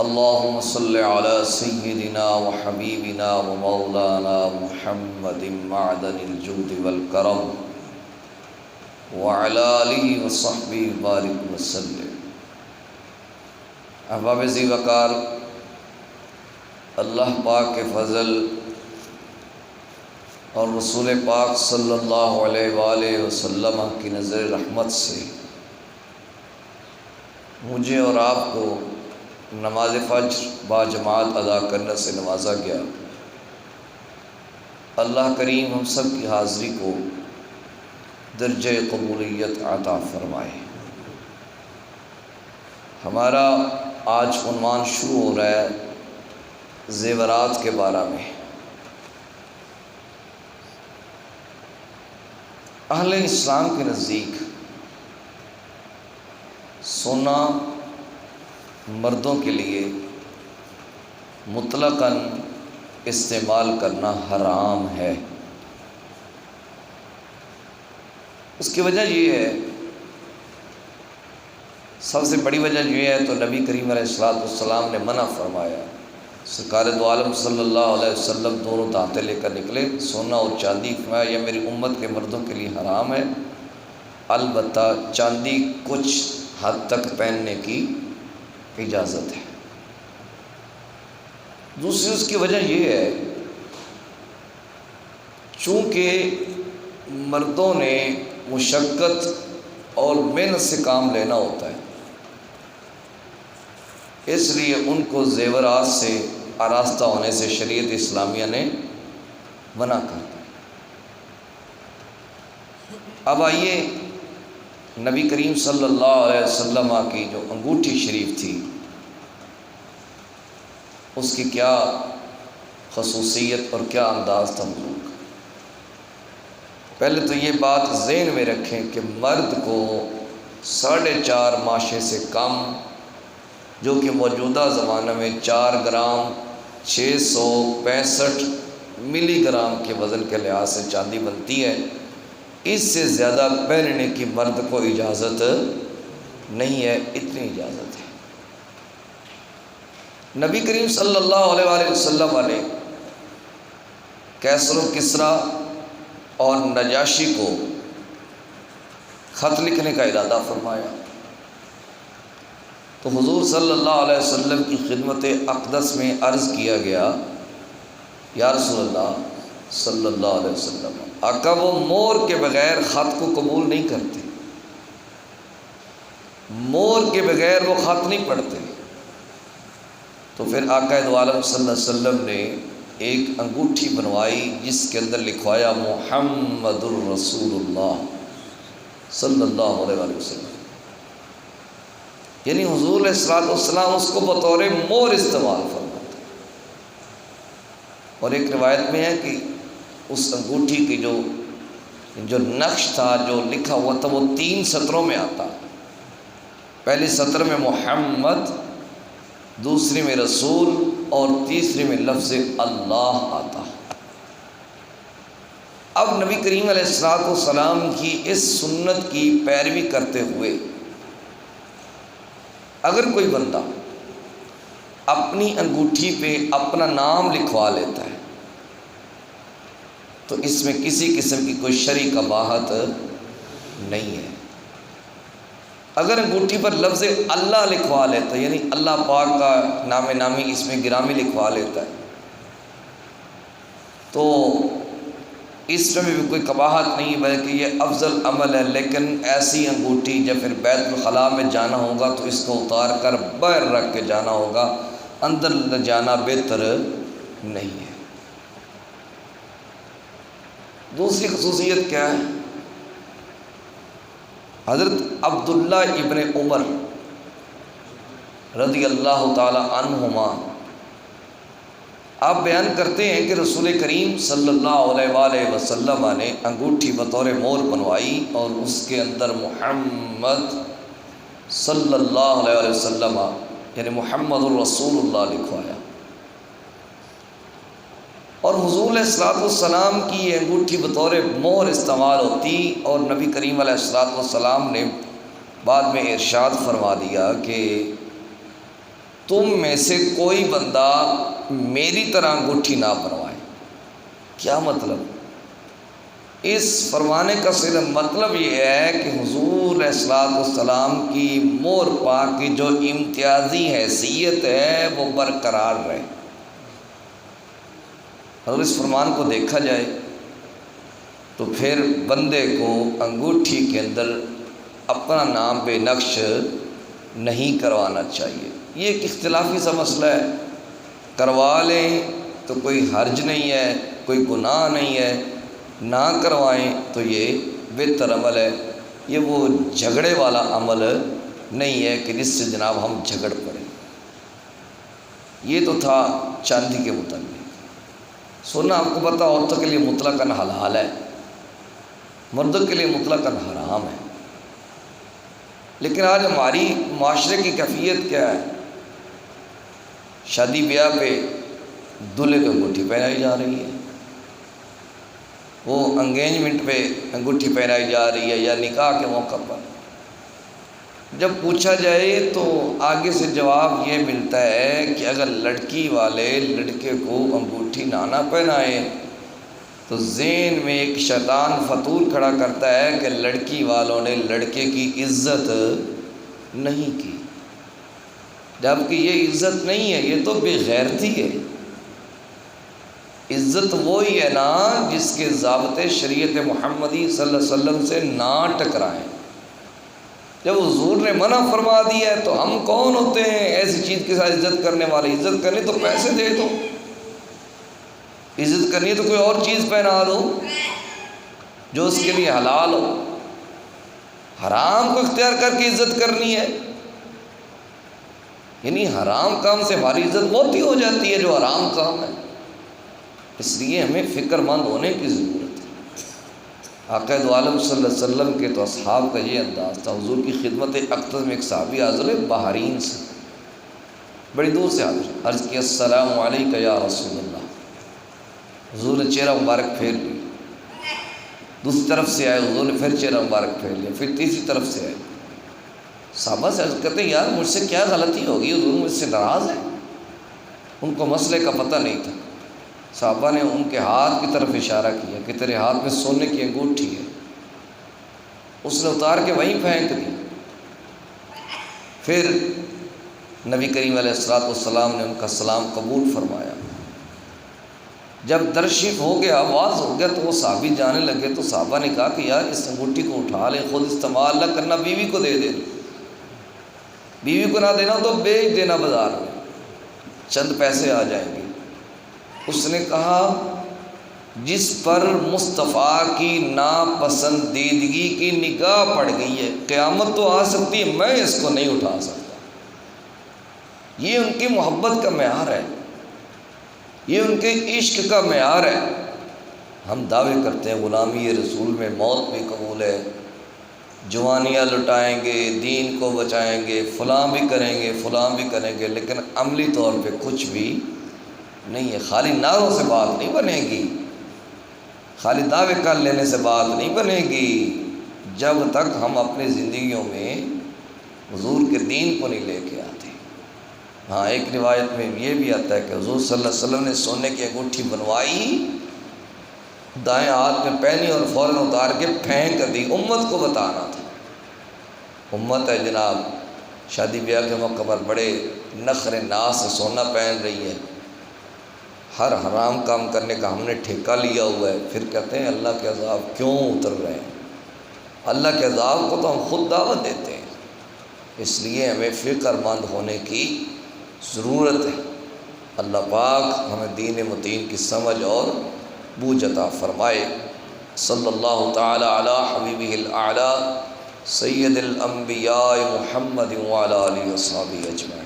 اللهم صل على سيدنا وحبيبنا ومولانا محمد معدن الجود والكرم وعلى آله وصحبه بارك وسلم۔ احباب ذی وقار، اللہ پاک کے فضل اور رسول پاک صلی اللہ علیہ وآلہ وسلم کی نظر رحمت سے مجھے اور آپ کو نماز فجر باجماعت ادا کرنے سے نوازا گیا۔ اللہ کریم ہم سب کی حاضری کو درجہ قبولیت عطا فرمائے۔ ہمارا آج عنوان شروع ہو رہا ہے زیورات کے بارے میں۔ اہل اسلام کے نزدیک سونا مردوں کے لیے مطلقاً استعمال کرنا حرام ہے۔ اس کی وجہ یہ ہے، سب سے بڑی وجہ یہ ہے تو نبی کریم علیہ السلام نے منع فرمایا۔ سرکار دو عالم صلی اللہ علیہ وسلم دونوں دانتیں لے کر نکلے، سونا اور چاندی، فرمایا یہ میری امت کے مردوں کے لیے حرام ہے، البتہ چاندی کچھ حد تک پہننے کی اجازت ہے۔ دوسری اس کی وجہ یہ ہے، چونکہ مردوں نے مشقت اور محنت سے کام لینا ہوتا ہے، اس لیے ان کو زیورات سے آراستہ ہونے سے شریعت اسلامیہ نے منع کر دیا۔ اب آئیے نبی کریم صلی اللہ علیہ وسلم کی جو انگوٹھی شریف تھی، اس کی کیا خصوصیت اور کیا انداز تھا حضور کا۔ پہلے تو یہ بات ذہن میں رکھیں کہ مرد کو 4.5 ماشے سے کم، جو کہ موجودہ زمانہ میں 4 گرام 665 ملی گرام کے وزن کے لحاظ سے چاندی بنتی ہے، اس سے زیادہ پہننے کی مرد کو اجازت نہیں ہے، اتنی اجازت ہے۔ نبی کریم صلی اللہ علیہ وآلہ وسلم نے کیسر و کسریٰ اور نجاشی کو خط لکھنے کا ارادہ فرمایا، تو حضور صلی اللہ علیہ وسلم کی خدمت اقدس میں عرض کیا گیا، یا رسول اللہ صلی اللہ علیہ وسلم، آقا وہ مور کے بغیر خط کو قبول نہیں کرتے، مور کے بغیر وہ خط نہیں پڑھتے۔ تو پھر آقا دو عالم صلی اللہ علیہ وسلم نے ایک انگوٹھی بنوائی جس کے اندر لکھوایا محمد الرسول اللہ صلی اللہ علیہ وآلہ وسلم، یعنی حضور علیہ السلام اس کو بطور مور استعمال فرماتے۔ اور ایک روایت میں ہے کہ اس انگوٹھی کی جو نقش تھا، جو لکھا ہوا تھا، وہ 3 سطروں میں آتا۔ پہلی سطر میں محمد، دوسری میں رسول، اور تیسری میں لفظ اللہ آتا۔ اب نبی کریم علیہ السلام کی اس سنت کی پیروی کرتے ہوئے اگر کوئی بندہ اپنی انگوٹھی پہ اپنا نام لکھوا لیتا ہے تو اس میں کسی قسم کی کوئی شرعی قباحت نہیں ہے۔ اگر انگوٹھی پر لفظ اللہ لکھوا لیتا ہے، یعنی اللہ پاک کا نام نامی اس میں گرامی لکھوا لیتا ہے، تو اس میں بھی کوئی قباحت نہیں، بلکہ یہ افضل عمل ہے۔ لیکن ایسی انگوٹھی جب پھر بیت الخلاء میں جانا ہوگا تو اس کو اتار کر باہر رکھ کے جانا ہوگا، اندر لے جانا بہتر نہیں ہے۔ دوسری خصوصیت کیا ہے؟ حضرت عبداللہ ابن عمر رضی اللہ تعالی عنہما آپ بیان کرتے ہیں کہ رسول کریم صلی اللہ علیہ وآلہ وسلم نے انگوٹھی بطور مور بنوائی اور اس کے اندر محمد صلی اللہ علیہ وسلم یعنی محمد الرسول اللہ لکھوایا۔ اور حضور علیہ السلام کی یہ انگوٹھی بطور مہر استعمال ہوتی، اور نبی کریم علیہ السلام نے بعد میں ارشاد فرما دیا کہ تم میں سے کوئی بندہ میری طرح انگوٹھی نہ بنوائے۔ کیا مطلب؟ اس فرمانے کا صرف مطلب یہ ہے کہ حضور علیہ الصلوۃ والسلام کی مہر پا کی جو امتیازی حیثیت ہے وہ برقرار رہے۔ اگر اس فرمان کو دیکھا جائے تو پھر بندے کو انگوٹھی کے اندر اپنا نام بے نقش نہیں کروانا چاہیے۔ یہ ایک اختلافی سا مسئلہ ہے، کروا لیں تو کوئی حرج نہیں ہے، کوئی گناہ نہیں ہے، نہ کروائیں تو یہ بہتر عمل ہے۔ یہ وہ جھگڑے والا عمل نہیں ہے کہ جس سے جناب ہم جھگڑ پڑیں۔ یہ تو تھا چاندی کے متعلق۔ سونا آپ کو پتہ عورتوں کے لیے مطلقاً حلال ہے، مردوں کے لیے مطلقاً حرام ہے۔ لیکن آج ہماری معاشرے کی کیفیت کیا ہے؟ شادی بیاہ پہ دولہے کو انگوٹھی پہنائی جا رہی ہے، وہ انگیجمنٹ پہ انگوٹھی پہنائی جا رہی ہے، یا نکاح کے موقع پر۔ جب پوچھا جائے تو آگے سے جواب یہ ملتا ہے کہ اگر لڑکی والے لڑکے کو انگوٹھی نہ پہنائیں تو ذہن میں ایک شیطان فتور کھڑا کرتا ہے کہ لڑکی والوں نے لڑکے کی عزت نہیں کی، جبکہ یہ عزت نہیں ہے، یہ تو بے غیرتی ہے۔ عزت وہی ہے نا جس کے ضابطے شریعت محمدی صلی اللہ علیہ وسلم سے نہ ٹکرائیں۔ جب حضور نے منع فرما دیا ہے تو ہم کون ہوتے ہیں ایسی چیز کے ساتھ عزت کرنے والے؟ عزت کرنی تو پیسے دے دو، عزت کرنی ہے تو کوئی اور چیز پہنا دو جو اس کے لیے حلال ہو۔ حرام کو اختیار کر کے عزت کرنی ہے، یعنی حرام کام سے ہماری عزت موتی ہو جاتی ہے جو حرام کام ہے۔ اس لیے ہمیں فکر مند ہونے کی ضرورت ہے۔ آقا دو عالم صلی اللہ علیہ وسلم کے تو اصحاب کا یہ انداز تھا۔ حضور کی خدمت اقدس میں ایک صحابی حاضر ہے بحرین سے، بڑی دور سے حاضر، عرض کی السلام علیکم یا رسول اللہ۔ حضور نے چہرہ مبارک پھیر لیا، دوسری طرف سے آئے، حضور نے پھر چہرہ مبارک پھیر لیا، پھر تیسری طرف سے آئے۔ صحابہ سے عرض کرتے ہیں یار مجھ سے کیا غلطی ہوگی، حضور مجھ سے ناراض ہے؟ ان کو مسئلے کا پتہ نہیں تھا۔ صحابہ نے ان کے ہاتھ کی طرف اشارہ کیا کہ تیرے ہاتھ میں سونے کی انگوٹھی ہے۔ اس نے اتار کے وہیں پھینک دی۔ پھر نبی کریم علیہ الصلوۃ والسلام نے ان کا سلام قبول فرمایا۔ جب درشف ہو گیا، آواز ہو گیا تو وہ صحابی جانے لگے تو صحابہ نے کہا کہ یار اس انگوٹھی کو اٹھا لے، خود استعمال نہ کرنا، بیوی کو دے دے، بیوی کو نہ دینا تو بیچ دینا بازار میں، چند پیسے آ جائیں گے۔ اس نے کہا جس پر مصطفیٰ کی ناپسندیدگی کی نگاہ پڑ گئی ہے، قیامت تو آ سکتی ہے، میں اس کو نہیں اٹھا سکتا۔ یہ ان کی محبت کا معیار ہے، یہ ان کے عشق کا معیار ہے۔ ہم دعوے کرتے ہیں غلامی رسول میں موت بھی قبول ہے، جوانیاں لٹائیں گے، دین کو بچائیں گے، فلاں بھی کریں گے، فلاں بھی کریں گے، لیکن عملی طور پہ کچھ بھی نہیں ہے۔ خالی نعروں سے بات نہیں بنے گی، خالی دعوے کر لینے سے بات نہیں بنے گی، جب تک ہم اپنی زندگیوں میں حضور کے دین کو نہیں لے کے آتے۔ ہاں ایک روایت میں یہ بھی آتا ہے کہ حضور صلی اللہ علیہ وسلم نے سونے کی انگوٹھی بنوائی، دائیں ہاتھ میں پہنی اور فوراً اتار کے پھینک دی۔ امت کو بتانا تھا، امت ہے جناب شادی بیاہ کے موقع پر بڑے نخر ناز سے سونا پہن رہی ہے، ہر حرام کام کرنے کا ہم نے ٹھیکہ لیا ہوا ہے، پھر کہتے ہیں اللہ کے عذاب کیوں اتر رہے ہیں؟ اللہ کے عذاب کو تو ہم خود دعوت دیتے ہیں۔ اس لیے ہمیں فکر مند ہونے کی ضرورت ہے۔ اللہ پاک ہمیں دین متین کی سمجھ اور بوجھ عطا فرمائے۔ صلی اللہ تعالی علی حبیبہ الاعلی سید الانبیاء محمد وعلی آلہ وصحبہ اجمعین۔